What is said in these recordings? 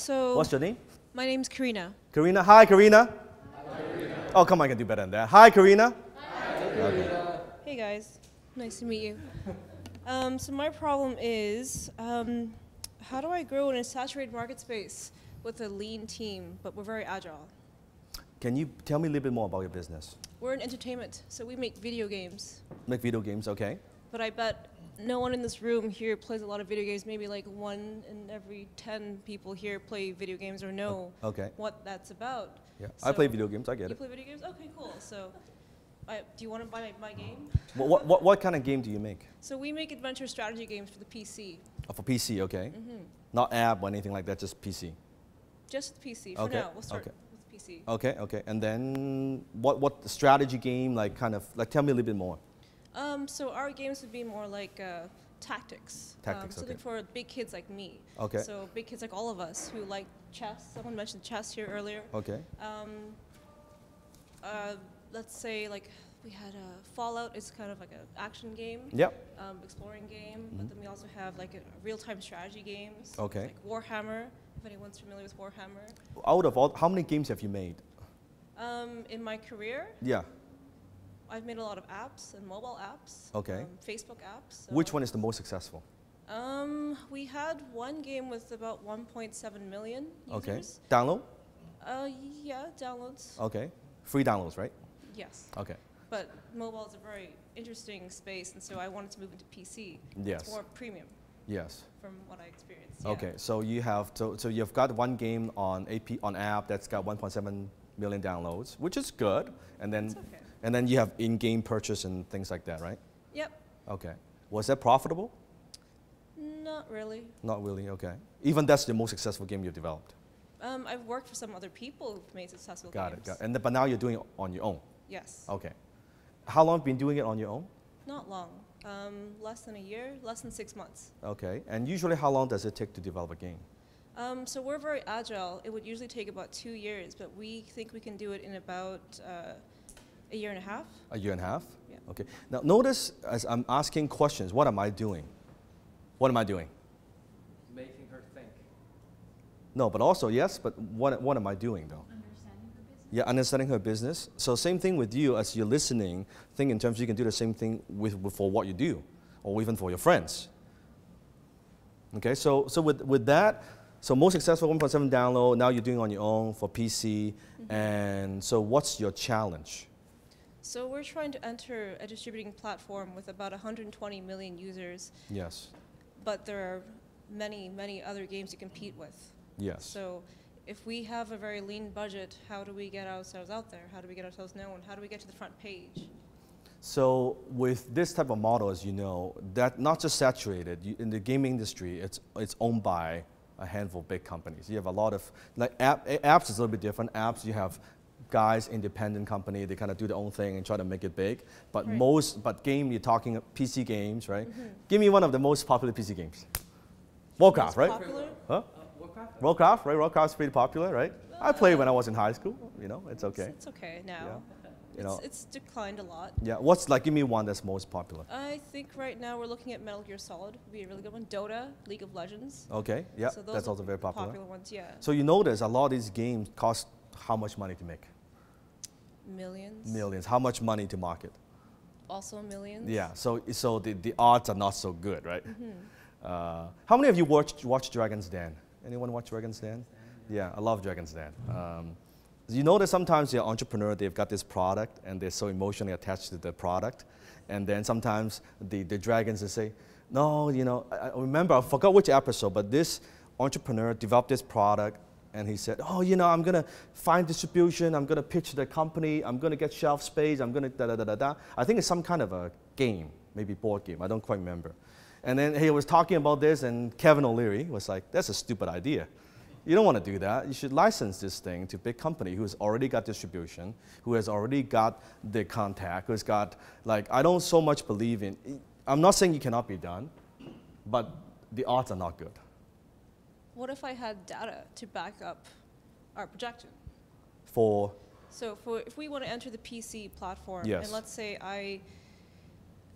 So, What's your name? my name's Karina. Karina. Hi, Karina. Hi, Karina. Oh, come on, I can do better than that. Hi, Karina. Hi, Karina. Hey guys, nice to meet you. So my problem is, how do I grow in a saturated market space with a lean team, but we're very agile? Can you tell me a little bit more about your business? We're in entertainment, so we make video games. Make video games, okay. But I bet no one in this room here plays a lot of video games. Maybe like 1 in every 10 people here play video games or know what that's about. Yeah, So I play video games, I get you it. play video games? Okay, cool. So do you want to buy my game? What kind of game do you make? So we make adventure strategy games for the PC. Oh, for PC, okay. Not app or anything like that, just PC. Just the PC for now. We'll start with PC. Okay, okay. And then what strategy game, like tell me a little bit more. So our games would be more like tactics. Tactics, something for big kids like me. Okay. So big kids like all of us who like chess. Someone mentioned chess here earlier. Okay. Let's say like we had Fallout is kind of like an action game. Yep. Exploring game. But then we also have like real-time strategy games. Okay. Like Warhammer, if anyone's familiar with Warhammer. Out of all, how many games have you made? In my career, Yeah. I've made a lot of apps and mobile apps. Okay. Facebook apps. So Which one is the most successful? We had one game with about 1.7 million users. Okay. Download? Yeah, downloads. Okay. Free downloads, right? Yes. Okay. But mobile is a very interesting space, and so I wanted to move into PC. Yes. It's more premium Yes. from what I experienced. Okay. So you have so you've got one game on app that's got 1.7 million downloads, which is good, and then It's okay. and then you have in-game purchase and things like that, right? Yep. Okay. Was that profitable? Not really. Not really. Okay. Even that's the most successful game you developed. I've worked for some other people who've made successful Got games. it. Got it. And but now you're doing it on your own. Yes. Okay. How long have you been doing it on your own? Not long. Less than a year, less than 6 months. Okay. And usually, how long does it take to develop a game? So we're very agile. It would usually take about 2 years, but we think we can do it in about a year and a half. A year and a half? Yeah. Okay. Now, notice as I'm asking questions, what am I doing? What am I doing? Making her think. No, but also, yes, but what am I doing, though? Understanding the business. Yeah, understanding her business. So same thing with you as you're listening, think in terms you can do the same thing for what you do, or even for your friends. Okay, so with that, so most successful 1.7 download, now you're doing on your own for PC, and so what's your challenge? So we're trying to enter a distributing platform with about 120 million users, Yes, but there are many, many other games to compete with. yes. So if we have a very lean budget, how do we get ourselves out there? How do we get ourselves known? How do we get to the front page? So with this type of model, as you know, that not just saturated, in the gaming industry, it's owned by a handful of big companies. You have a lot of, like apps is a little bit different. Apps, you have guys, independent company, they kind of do their own thing and try to make it big. But Right. Game, you're talking PC games, right? Give me one of the most popular PC games. Warcraft, right? Popular? Huh? Warcraft? Warcraft, right? Warcraft's pretty popular, right? I played when I was in high school, you know, it's okay. It's okay now. You know, It's declined a lot. yeah, give me one that's most popular. I think right now we're looking at Metal Gear Solid, would be a really good one. Dota, League of Legends. Okay, yeah, So those that's are also very popular. Popular ones, yeah. So you notice a lot of these games cost how much money to make? Millions. Millions. How much money to market? Also millions. Yeah, so the odds are not so good, right? How many of you watch Dragon's Den? Anyone watch Dragon's Den? Yeah, I love Dragon's Den. You know that sometimes the entrepreneur, they've got this product and they're so emotionally attached to the product. And then sometimes the dragons, they say, no, you know, I remember, I forgot which episode, but this entrepreneur developed this product and he said, oh, you know, I'm going to find distribution, I'm going to pitch the company, I'm going to get shelf space, I'm going to da-da-da-da-da. I think it's some kind of a game, maybe board game, I don't quite remember. And then he was talking about this and Kevin O'Leary was like, that's a stupid idea. You don't want to do that. You should license this thing to a big company who's already got distribution, who has already got the contact, who's got, like, I don't so much believe in, I'm not saying it cannot be done, but the odds are not good. What if I had data to back up our projection? For? So if we want to enter the PC platform, Yes. and let's say I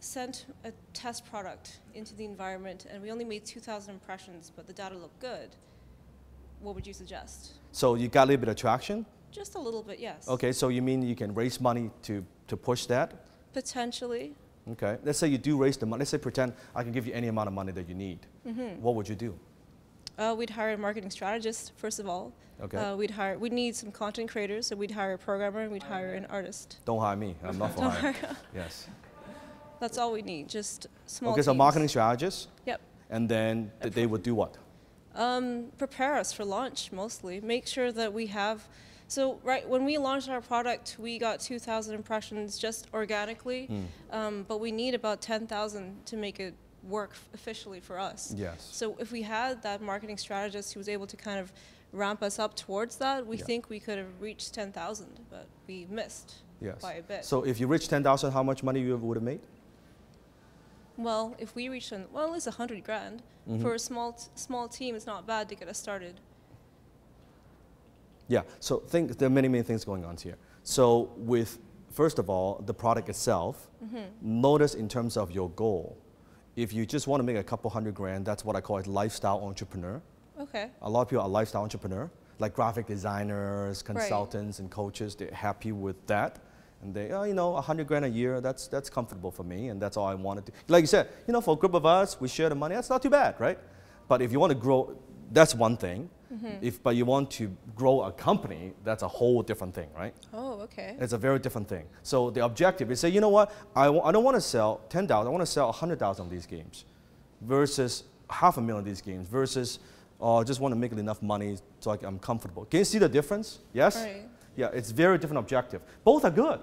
sent a test product into the environment and we only made 2,000 impressions, but the data looked good, what would you suggest? So you got a little bit of traction? Just a little bit, yes. Okay, so you mean you can raise money to push that? Potentially. Okay, let's say you do raise the money. Let's say pretend I can give you any amount of money that you need. What would you do? We'd hire a marketing strategist, first of all. Okay. We'd need some content creators, so we'd hire a programmer and we'd hire an artist. Don't hire me. I'm not for hire. Yes. That's all we need, just small Okay, so teams. marketing strategist, Yep. and then they would do what? Prepare us for launch, mostly. Make sure that we have... So, right, when we launched our product, we got 2,000 impressions just organically, but we need about 10,000 to make it work officially for us. Yes. So if we had that marketing strategist who was able to kind of ramp us up towards that, we think we could have reached 10,000, but we missed by a bit. So if you reached 10,000, how much money you would have made? Well, if we reached, well, at least 100 grand. For a small team, it's not bad to get us started. Yeah, so there are many, many things going on here. So with, first of all, the product itself, notice in terms of your goal. If you just want to make a couple hundred grand, that's what I call a lifestyle entrepreneur. Okay. A lot of people are lifestyle entrepreneur, like graphic designers, consultants, and coaches. They're happy with that. And they, you know, 100 grand a year, that's comfortable for me, and that's all I wanted to. Like you said, you know, for a group of us, we share the money, that's not too bad, right? But if you want to grow, that's one thing. But you want to grow a company, that's a whole different thing, right? Oh, okay. It's a very different thing. So the objective is say, you know what, I don't want to sell 10,000, I want to sell 100,000 of these games versus 500,000 of these games versus I just want to make enough money so I'm comfortable. Can you see the difference? Yes? Right. Yeah, it's very different objective. Both are good.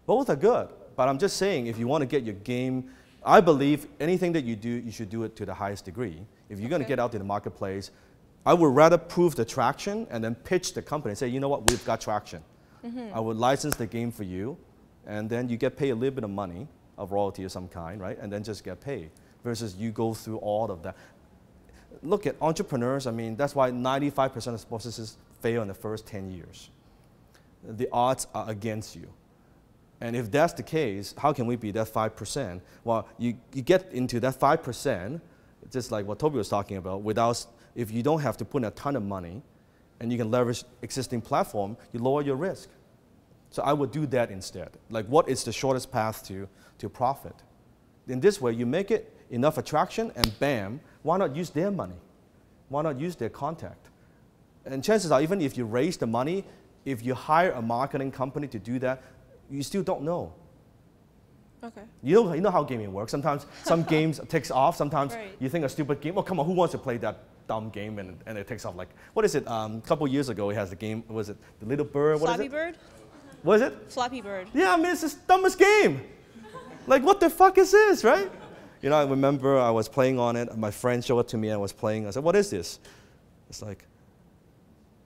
Both are good. But I'm just saying, if you want to get your game, I believe anything that you do, you should do it to the highest degree. If you're going to get out in the marketplace, I would rather prove the traction and then pitch the company and say, you know what, we've got traction. I would license the game for you, and then you get paid a little bit of money, of royalty of some kind, right? And then just get paid, versus you go through all of that. Look at entrepreneurs, I mean, that's why 95% of small businesses fail in the first 10 years. The odds are against you. And if that's the case, how can we be that 5%? Well, you get into that 5%, just like what Toby was talking about, if you don't have to put in a ton of money and you can leverage existing platform, you lower your risk. So I would do that instead. Like, what is the shortest path to profit? In this way, you make it enough attraction and bam, why not use their money? Why not use their contact? And chances are, even if you raise the money, if you hire a marketing company to do that, you still don't know. Okay. You know how gaming works. Sometimes some games takes off. Sometimes you think a stupid game, oh, come on, who wants to play that dumb game? And it takes off. Like, what is it? A couple years ago, it has the game, was it the little bird? Flappy Bird? What is it? Flappy Bird. Yeah, I mean, it's the dumbest game. Like, what the fuck is this, right? You know, I remember I was playing on it. My friend showed it to me, and I was playing. I said, what is this? It's like,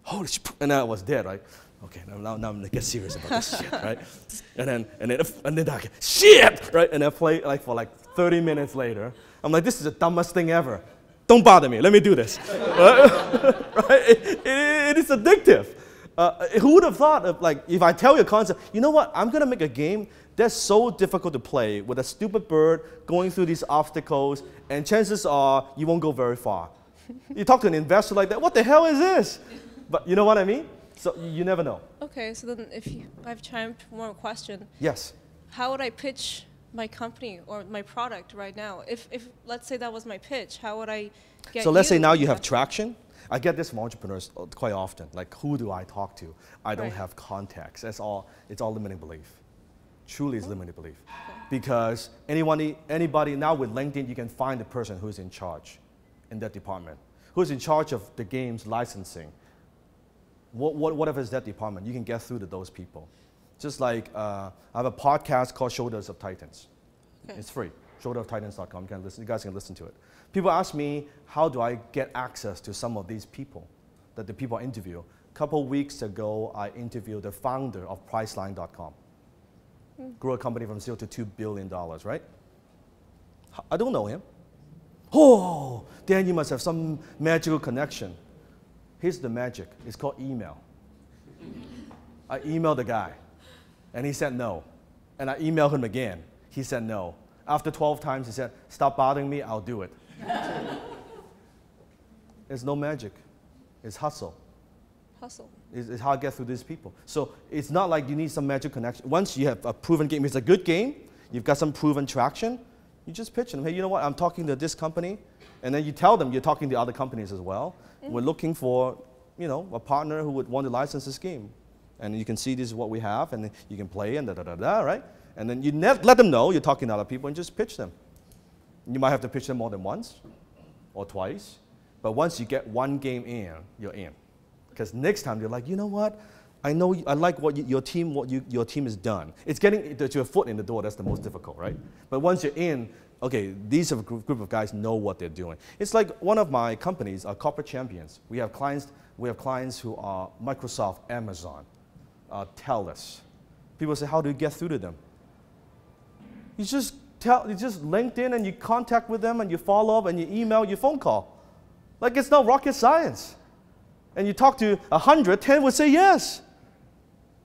holy shit. And then I was dead, right? Okay, now I'm gonna get serious about this shit, right? And then I get, shit, right? And I play like for like 30 minutes later. I'm like, this is the dumbest thing ever. Don't bother me, let me do this. Right? It is addictive. Who would have thought of, like, if I tell you a concept, you know what, I'm gonna make a game that's so difficult to play with a stupid bird going through these obstacles, and chances are you won't go very far. You talk to an investor like that, what the hell is this? But you know what I mean? So you never know. Okay, so then I have time for one more question. Yes. How would I pitch my company or my product right now? If let's say that was my pitch, how would I get So let's say now you have traction. I get this from entrepreneurs quite often. Like, who do I talk to? I don't have contacts. That's all. It's all limiting belief. Truly, it's limiting belief. Okay. Because anybody now with LinkedIn, you can find the person who's in charge in that department, who's in charge of the game's licensing. Whatever is that department, you can get through to those people. Just like I have a podcast called Shoulders of Titans. Okay. It's free, shoulderoftitans.com. You guys can listen to it. People ask me, how do I get access to some of these people that the people I interview? A couple weeks ago, I interviewed the founder of Priceline.com. Grew a company from $0 to $2 billion, right? I don't know him. Oh, Dan, you must have some magical connection. Here's the magic. It's called email. I emailed the guy, and he said no. And I emailed him again. He said no. After 12 times, he said, stop bothering me, I'll do it. There's no magic. It's hustle. Hustle. It's how to get through these people. So it's not like you need some magic connection. Once you have a proven game, it's a good game, you've got some proven traction, you just pitch them. Hey, you know what? I'm talking to this company. And then you tell them you're talking to other companies as well. We're looking for, you know, a partner who would want to license this game. And you can see this is what we have, and you can play and da-da-da-da, right? And then you let them know you're talking to other people and just pitch them. You might have to pitch them more than once or twice. But once you get one game in, you're in. Because next time you're like, you know what? I know I like what your team has done. It's getting to your foot in the door that's the most difficult, right? But once you're in, okay, these are a group of guys know what they're doing. It's like one of my companies are corporate champions. We have clients who are Microsoft, Amazon, TELUS. People say, how do you get through to them? You just LinkedIn and you contact with them and you follow up and you email, you phone call. Like it's not rocket science. And you talk to 100, 10 would say yes.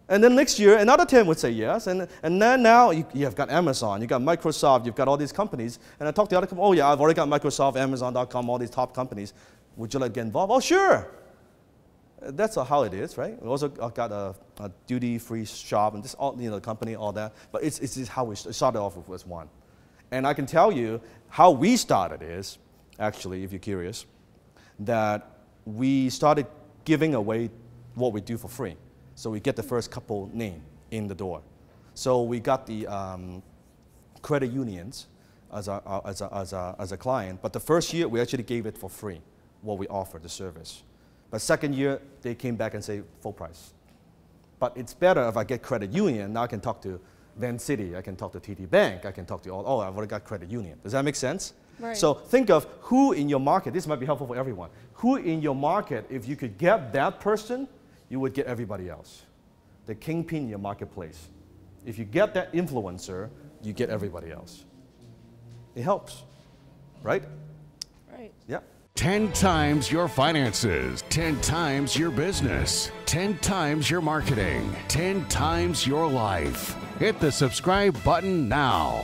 And then next year, another 10 would say yes. And then now you've got Amazon, you've got Microsoft, you've got all these companies. And I talk to the other companies, oh yeah, I've already got Microsoft, Amazon.com, all these top companies. Would you like to get involved? Oh, sure. That's how it is, right? We also got a duty-free shop and this all, you know, company, all that. But it's how we started off with one. And I can tell you how we started is, actually, if you're curious, that we started giving away what we do for free. So we get the first couple name in the door. So we got the credit unions as a client, but the first year we actually gave it for free, what we offered, the service. But second year, they came back and say full price. But it's better if I get credit union, now I can talk to Van City, I can talk to TD Bank, I can talk to all, I've already got credit union. Does that make sense? Right. So think of who in your market, this might be helpful for everyone, who in your market, if you could get that person, you would get everybody else. The kingpin in your marketplace. If you get that influencer, you get everybody else. It helps, right? Right. Yeah. 10 times your finances, 10 times your business, 10 times your marketing, 10 times your life. Hit the subscribe button now.